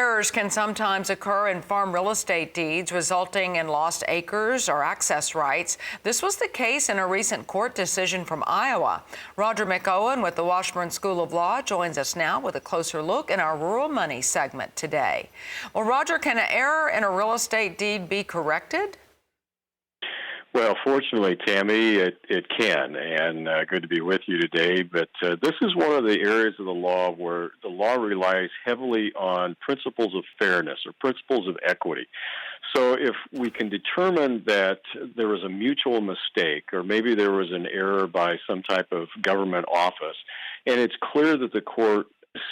Errors can sometimes occur in farm real estate deeds, resulting in lost acres or access rights. This was the case in a recent court decision from Iowa. Roger McEowen with the Washburn School of Law joins us now with a closer look in our Rural Money segment today. Well, Roger, can an error in a real estate deed be corrected? Well, fortunately, Tammy, it can, and good to be with you today. But this is one of the areas of the law where the law relies heavily on principles of fairness or principles of equity. So if we can determine that there was a mutual mistake, or maybe there was an error by some type of government office, and it's clear that the court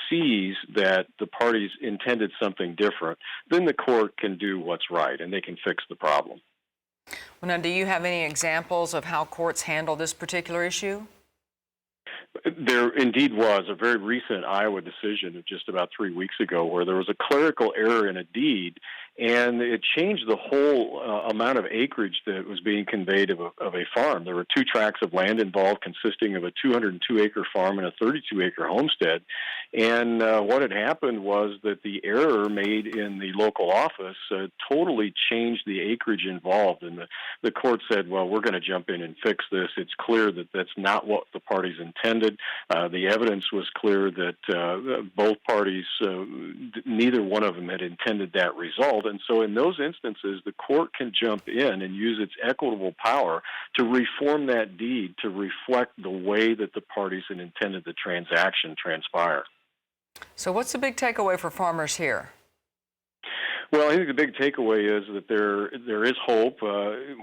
sees that the parties intended something different, then the court can do what's right, and they can fix the problem. Well, now, do you have any examples of how courts handle this particular issue? There indeed was a very recent Iowa decision of just about 3 weeks ago where there was a clerical error in a deed, and it changed the whole amount of acreage that was being conveyed of a farm. There were 2 tracts of land involved consisting of a 202-acre farm and a 32-acre homestead. And what had happened was that the error made in the local office totally changed the acreage involved. And the court said, well, we're going to jump in and fix this. It's clear that that's not what the parties intended. The evidence was clear that both parties, neither one of them had intended that result. And so in those instances, the court can jump in and use its equitable power to reform that deed to reflect the way that the parties had intended the transaction transpire. So what's the big takeaway for farmers here? Well, I think the big takeaway is that there is hope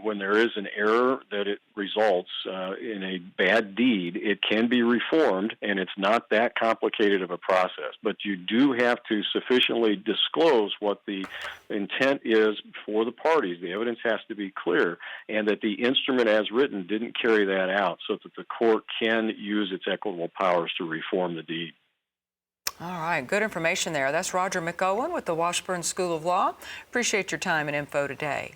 when there is an error that it results in a bad deed. It can be reformed, and it's not that complicated of a process. But you do have to sufficiently disclose what the intent is for the parties. The evidence has to be clear, and that the instrument as written didn't carry that out, so that the court can use its equitable powers to reform the deed. All right, good information there. That's Roger McEowen with the Washburn School of Law. Appreciate your time and info today.